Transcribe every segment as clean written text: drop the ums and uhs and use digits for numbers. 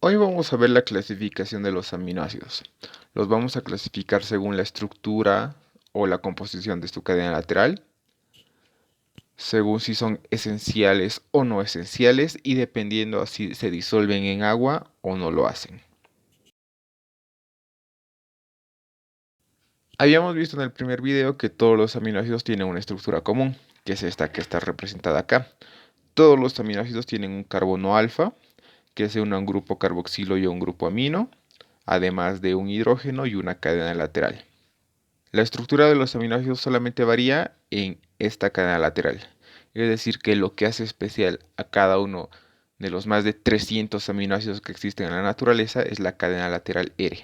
Hoy vamos a ver la clasificación de los aminoácidos. Los vamos a clasificar según la estructura o la composición de su cadena lateral, según si son esenciales o no esenciales y dependiendo si se disuelven en agua o no lo hacen. Habíamos visto en el primer video que todos los aminoácidos tienen una estructura común, que es esta que está representada acá. Todos los aminoácidos tienen un carbono alfa, que se une a un grupo carboxilo y a un grupo amino, además de un hidrógeno y una cadena lateral. La estructura de los aminoácidos solamente varía en esta cadena lateral, es decir, que lo que hace especial a cada uno de los más de 300 aminoácidos que existen en la naturaleza es la cadena lateral R.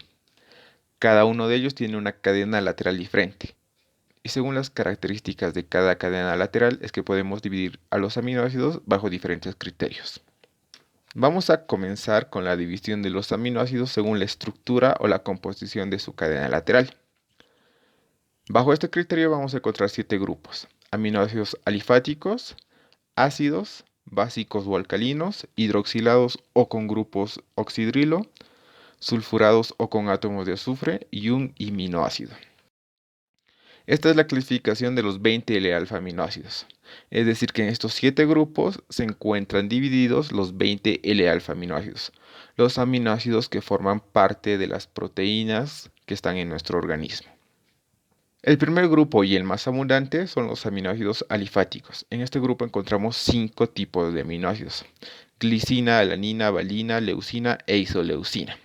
Cada uno de ellos tiene una cadena lateral diferente. Y según las características de cada cadena lateral es que podemos dividir a los aminoácidos bajo diferentes criterios. Vamos a comenzar con la división de los aminoácidos según la estructura o la composición de su cadena lateral. Bajo este criterio vamos a encontrar 7 grupos: aminoácidos alifáticos, ácidos, básicos o alcalinos, hidroxilados o con grupos oxidrilo, sulfurados o con átomos de azufre y un iminoácido. Esta es la clasificación de los 20 L-alfa aminoácidos, es decir que en estos 7 grupos se encuentran divididos los 20 L-alfa aminoácidos, los aminoácidos que forman parte de las proteínas que están en nuestro organismo. El primer grupo y el más abundante son los aminoácidos alifáticos. En este grupo encontramos 5 tipos de aminoácidos: glicina, alanina, valina, leucina e isoleucina.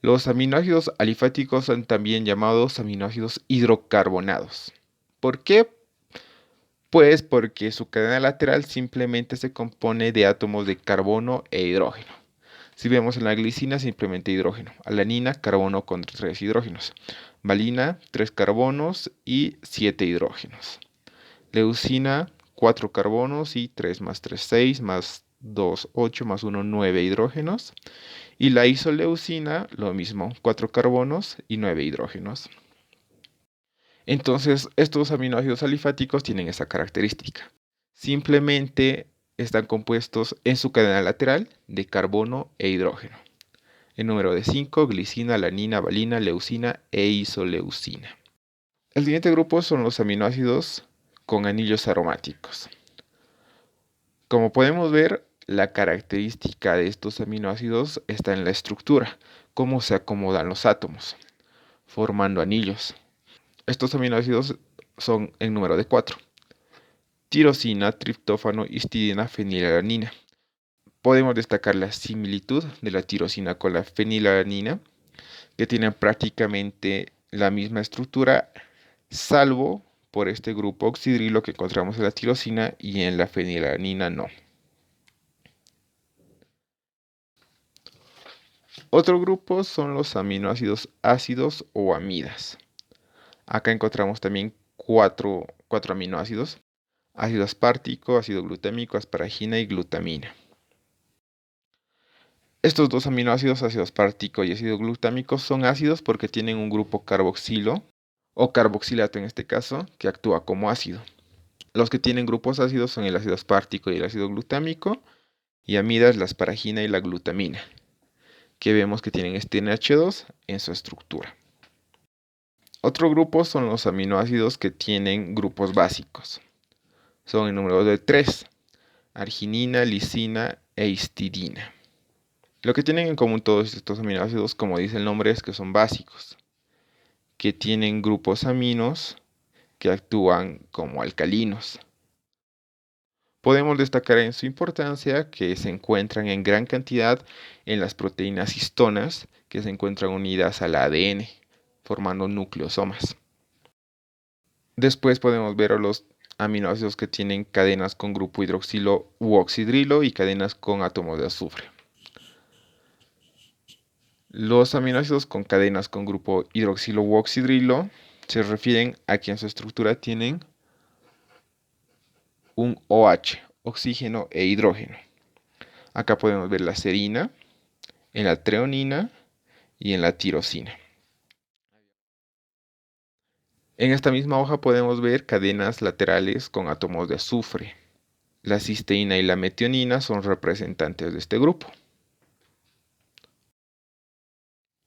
Los aminoácidos alifáticos son también llamados aminoácidos hidrocarbonados. ¿Por qué? Pues porque su cadena lateral simplemente se compone de átomos de carbono e hidrógeno. Si vemos en la glicina, simplemente hidrógeno. Alanina, carbono con 3 hidrógenos. Valina, 3 carbonos y 7 hidrógenos. Leucina, 4 carbonos y 3 más 3, 6, más 2, 8, más 1, 9 hidrógenos. Y la isoleucina, lo mismo, 4 carbonos y 9 hidrógenos. Entonces, estos aminoácidos alifáticos tienen esa característica. Simplemente están compuestos en su cadena lateral de carbono e hidrógeno. El número de 5, glicina, alanina, valina, leucina e isoleucina. El siguiente grupo son los aminoácidos con anillos aromáticos. Como podemos ver, la característica de estos aminoácidos está en la estructura, cómo se acomodan los átomos, formando anillos. Estos aminoácidos son en número de 4: tirosina, triptófano, histidina, fenilalanina. Podemos destacar la similitud de la tirosina con la fenilalanina, que tienen prácticamente la misma estructura, salvo por este grupo oxidrilo que encontramos en la tirosina y en la fenilalanina no. Otro grupo son los aminoácidos ácidos o amidas. Acá encontramos también cuatro aminoácidos: ácido aspartico, ácido glutámico, asparagina y glutamina. Estos dos aminoácidos, ácido aspartico y ácido glutámico, son ácidos porque tienen un grupo carboxilo o carboxilato en este caso, que actúa como ácido. Los que tienen grupos ácidos son el ácido aspartico y el ácido glutámico, y amidas la asparagina y la glutamina, que vemos que tienen este NH2 en su estructura. Otro grupo son los aminoácidos que tienen grupos básicos. Son en número de 3: arginina, lisina e histidina. Lo que tienen en común todos estos aminoácidos, como dice el nombre, es que son básicos, que tienen grupos aminos que actúan como alcalinos. Podemos destacar en su importancia que se encuentran en gran cantidad en las proteínas histonas, que se encuentran unidas al ADN, formando nucleosomas. Después podemos ver a los aminoácidos que tienen cadenas con grupo hidroxilo u oxidrilo y cadenas con átomos de azufre. Los aminoácidos con cadenas con grupo hidroxilo u oxidrilo se refieren a que en su estructura tienen un OH, oxígeno e hidrógeno. Acá podemos ver la serina, en la treonina y en la tirosina. En esta misma hoja podemos ver cadenas laterales con átomos de azufre. La cisteína y la metionina son representantes de este grupo.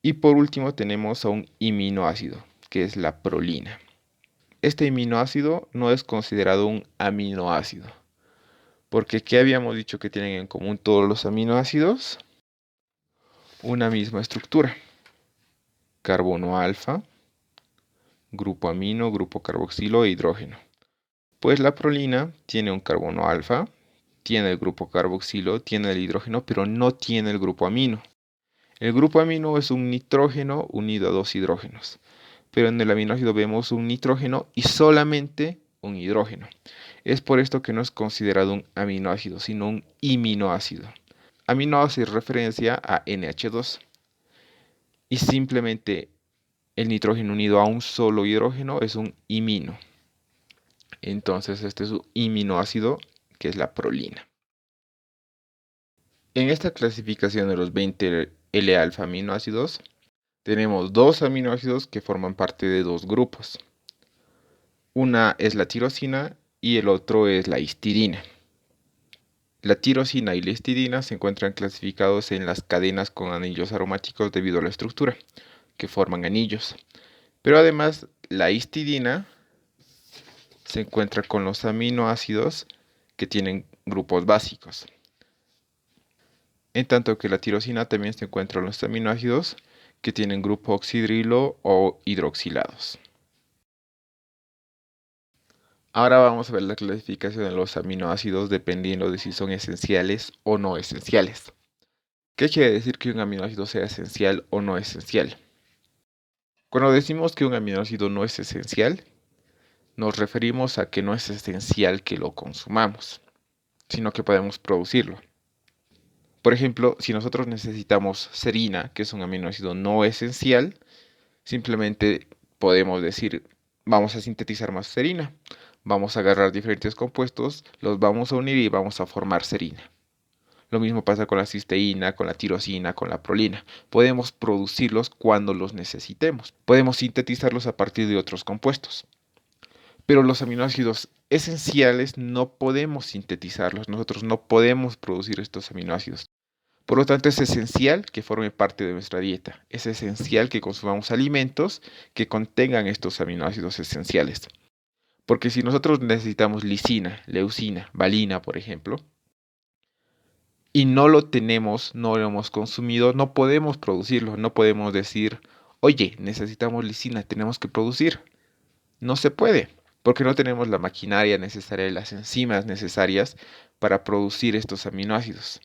Y por último tenemos a un aminoácido, que es la prolina. Este aminoácido no es considerado un aminoácido, porque ¿qué habíamos dicho que tienen en común todos los aminoácidos? Una misma estructura. Carbono alfa, grupo amino, grupo carboxilo e hidrógeno. Pues la prolina tiene un carbono alfa, tiene el grupo carboxilo, tiene el hidrógeno, pero no tiene el grupo amino. El grupo amino es un nitrógeno unido a dos hidrógenos, pero en el aminoácido vemos un nitrógeno y solamente un hidrógeno. Es por esto que no es considerado un aminoácido, sino un iminoácido. Amino hace referencia a NH2 y simplemente el nitrógeno unido a un solo hidrógeno es un imino. Entonces este es un iminoácido que es la prolina. En esta clasificación de los 20 L-alfa aminoácidos, tenemos dos aminoácidos que forman parte de dos grupos. Una es la tirosina y el otro es la histidina. La tirosina y la histidina se encuentran clasificados en las cadenas con anillos aromáticos debido a la estructura, que forman anillos. Pero además, la histidina se encuentra con los aminoácidos que tienen grupos básicos. En tanto que la tirosina también se encuentra en los aminoácidos que tienen grupo oxidrilo o hidroxilados. Ahora vamos a ver la clasificación de los aminoácidos dependiendo de si son esenciales o no esenciales. ¿Qué quiere decir que un aminoácido sea esencial o no esencial? Cuando decimos que un aminoácido no es esencial, nos referimos a que no es esencial que lo consumamos, sino que podemos producirlo. Por ejemplo, si nosotros necesitamos serina, que es un aminoácido no esencial, simplemente podemos decir, vamos a sintetizar más serina. Vamos a agarrar diferentes compuestos, los vamos a unir y vamos a formar serina. Lo mismo pasa con la cisteína, con la tirosina, con la prolina. Podemos producirlos cuando los necesitemos. Podemos sintetizarlos a partir de otros compuestos. Pero los aminoácidos esenciales no podemos sintetizarlos. Nosotros no podemos producir estos aminoácidos. Por lo tanto, es esencial que forme parte de nuestra dieta. Es esencial que consumamos alimentos que contengan estos aminoácidos esenciales. Porque si nosotros necesitamos lisina, leucina, valina, por ejemplo, y no lo tenemos, no lo hemos consumido, no podemos producirlo. No podemos decir, oye, necesitamos lisina, tenemos que producir. No se puede, porque no tenemos la maquinaria necesaria y las enzimas necesarias para producir estos aminoácidos.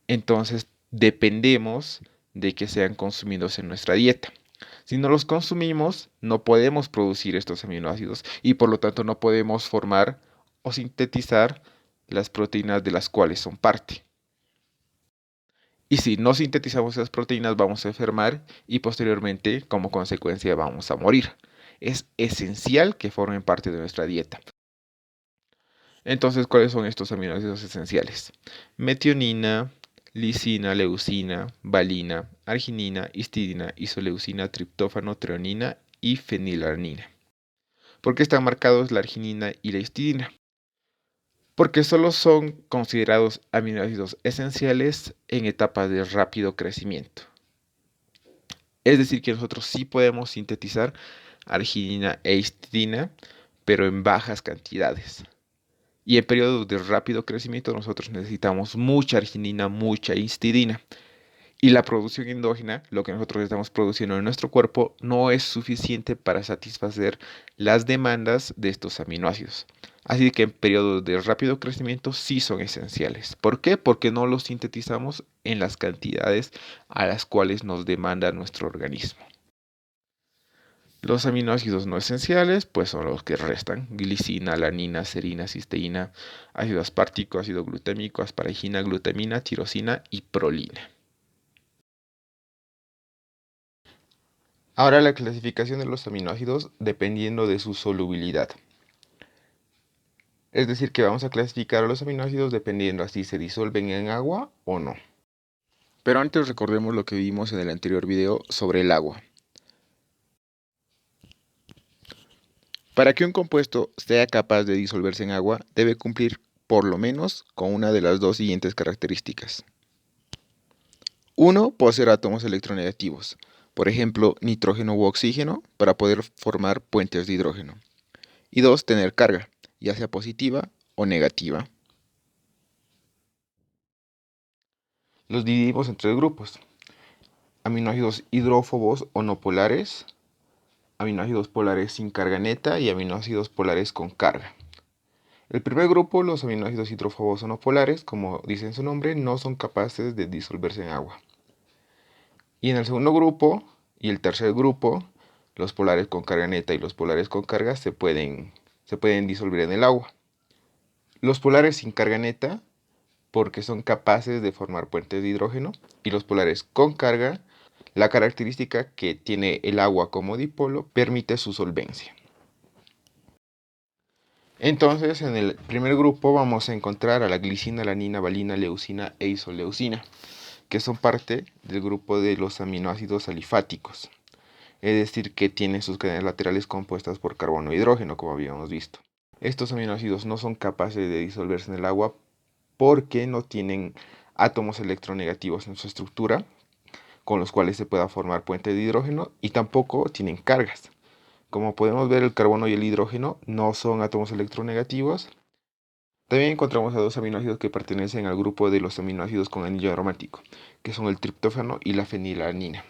Entonces, dependemos de que sean consumidos en nuestra dieta. Si no los consumimos, no podemos producir estos aminoácidos y por lo tanto no podemos formar o sintetizar las proteínas de las cuales son parte. Y si no sintetizamos esas proteínas, vamos a enfermar y posteriormente, como consecuencia, vamos a morir. Es esencial que formen parte de nuestra dieta. Entonces, ¿cuáles son estos aminoácidos esenciales? Metionina, lisina, leucina, valina, arginina, histidina, isoleucina, triptófano, treonina y fenilalanina. ¿Por qué están marcados la arginina y la histidina? Porque solo son considerados aminoácidos esenciales en etapas de rápido crecimiento. Es decir, que nosotros sí podemos sintetizar arginina e histidina, pero en bajas cantidades. Y en periodos de rápido crecimiento nosotros necesitamos mucha arginina, mucha histidina. Y la producción endógena, lo que nosotros estamos produciendo en nuestro cuerpo, no es suficiente para satisfacer las demandas de estos aminoácidos. Así que en periodos de rápido crecimiento sí son esenciales. ¿Por qué? Porque no los sintetizamos en las cantidades a las cuales nos demanda nuestro organismo. Los aminoácidos no esenciales, pues son los que restan: glicina, alanina, serina, cisteína, ácido aspartico, ácido glutámico, asparagina, glutamina, tirosina y prolina. Ahora la clasificación de los aminoácidos dependiendo de su solubilidad. Es decir, que vamos a clasificar a los aminoácidos dependiendo a si se disuelven en agua o no. Pero antes recordemos lo que vimos en el anterior video sobre el agua. Para que un compuesto sea capaz de disolverse en agua, debe cumplir por lo menos con una de las dos siguientes características. Uno, poseer átomos electronegativos, por ejemplo, nitrógeno u oxígeno, para poder formar puentes de hidrógeno. Y dos, tener carga, ya sea positiva o negativa. Los dividimos en tres grupos: aminoácidos hidrófobos o no polares, aminoácidos polares sin carga neta y aminoácidos polares con carga. El primer grupo, los aminoácidos hidrófobos o no polares, como dice en su nombre, no son capaces de disolverse en agua. Y en el segundo grupo y el tercer grupo, los polares con carga neta y los polares con carga se pueden disolver en el agua. Los polares sin carga neta, porque son capaces de formar puentes de hidrógeno, y los polares con carga, la característica que tiene el agua como dipolo permite su solvencia. Entonces, en el primer grupo vamos a encontrar a la glicina, alanina, valina, leucina e isoleucina, que son parte del grupo de los aminoácidos alifáticos, es decir, que tienen sus cadenas laterales compuestas por carbono e hidrógeno, como habíamos visto. Estos aminoácidos no son capaces de disolverse en el agua porque no tienen átomos electronegativos en su estructura, con los cuales se pueda formar puente de hidrógeno, y tampoco tienen cargas. Como podemos ver, el carbono y el hidrógeno no son átomos electronegativos. También encontramos a dos aminoácidos que pertenecen al grupo de los aminoácidos con anillo aromático, que son el triptófano y la fenilalanina.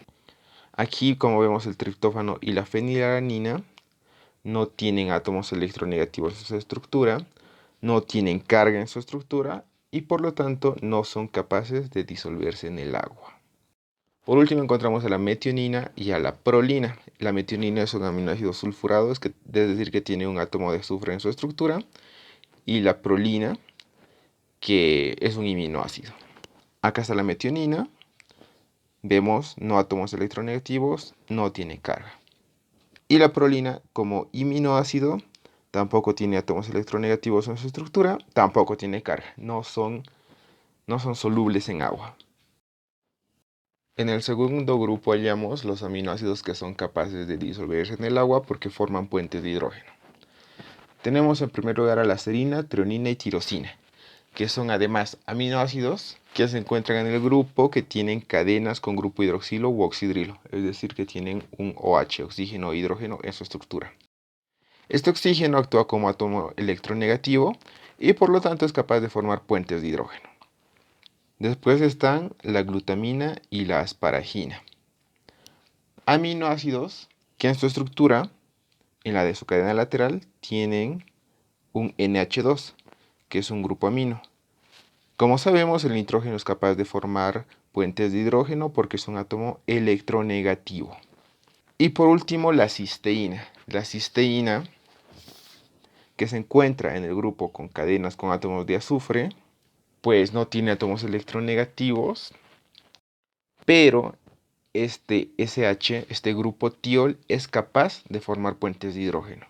Aquí, como vemos, el triptófano y la fenilalanina no tienen átomos electronegativos en su estructura, no tienen carga en su estructura y por lo tanto no son capaces de disolverse en el agua. Por último encontramos a la metionina y a la prolina. La metionina es un aminoácido sulfurado, es decir, que tiene un átomo de azufre en su estructura, y la prolina, que es un aminoácido. Acá está la metionina, vemos no átomos electronegativos, no tiene carga. Y la prolina, como aminoácido, tampoco tiene átomos electronegativos en su estructura, tampoco tiene carga, no son solubles en agua. En el segundo grupo hallamos los aminoácidos que son capaces de disolverse en el agua porque forman puentes de hidrógeno. Tenemos en primer lugar a la serina, treonina y tirosina, que son además aminoácidos que se encuentran en el grupo que tienen cadenas con grupo hidroxilo u oxidrilo, es decir, que tienen un OH, oxígeno e hidrógeno, en su estructura. Este oxígeno actúa como átomo electronegativo y por lo tanto es capaz de formar puentes de hidrógeno. Después están la glutamina y la asparagina, aminoácidos que en su estructura, en la de su cadena lateral, tienen un NH2, que es un grupo amino. Como sabemos, el nitrógeno es capaz de formar puentes de hidrógeno porque es un átomo electronegativo. Y por último, la cisteína. La cisteína, que se encuentra en el grupo con cadenas con átomos de azufre, pues no tiene átomos electronegativos, pero este SH, este grupo tiol, es capaz de formar puentes de hidrógeno.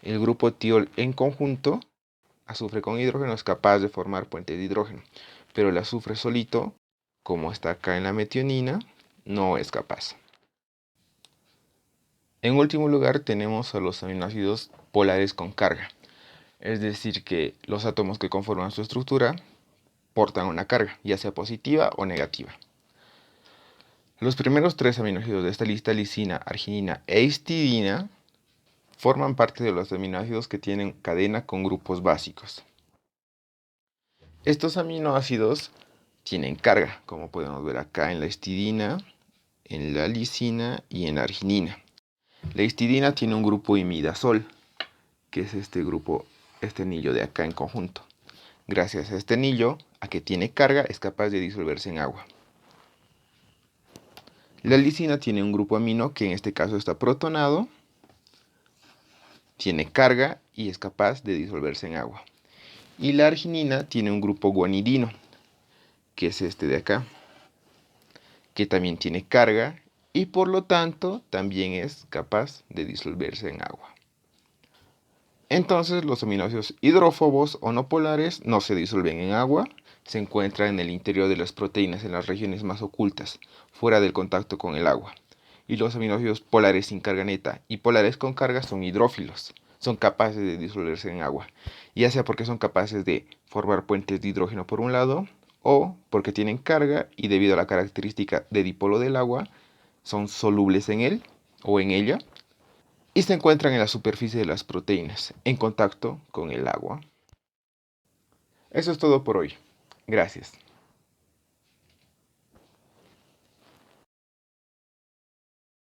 El grupo tiol en conjunto, azufre con hidrógeno, es capaz de formar puentes de hidrógeno, pero el azufre solito, como está acá en la metionina, no es capaz. En último lugar tenemos a los aminoácidos polares con carga, es decir, que los átomos que conforman su estructura portan una carga, ya sea positiva o negativa. Los primeros tres aminoácidos de esta lista, lisina, arginina e histidina, forman parte de los aminoácidos que tienen cadena con grupos básicos. Estos aminoácidos tienen carga, como podemos ver acá en la histidina, en la lisina y en la arginina. La histidina tiene un grupo imidazol, que es este grupo, este anillo de acá en conjunto. Gracias a este anillo, a que tiene carga, es capaz de disolverse en agua. La lisina tiene un grupo amino que en este caso está protonado, tiene carga y es capaz de disolverse en agua. Y la arginina tiene un grupo guanidino, que es este de acá, que también tiene carga y por lo tanto también es capaz de disolverse en agua. Entonces los aminoácidos hidrófobos o no polares no se disuelven en agua, se encuentran en el interior de las proteínas en las regiones más ocultas, fuera del contacto con el agua. Y los aminoácidos polares sin carga neta y polares con carga son hidrófilos, son capaces de disolverse en agua, ya sea porque son capaces de formar puentes de hidrógeno por un lado o porque tienen carga y debido a la característica de dipolo del agua, son solubles en él o en ella y se encuentran en la superficie de las proteínas en contacto con el agua. Eso es todo por hoy. Gracias.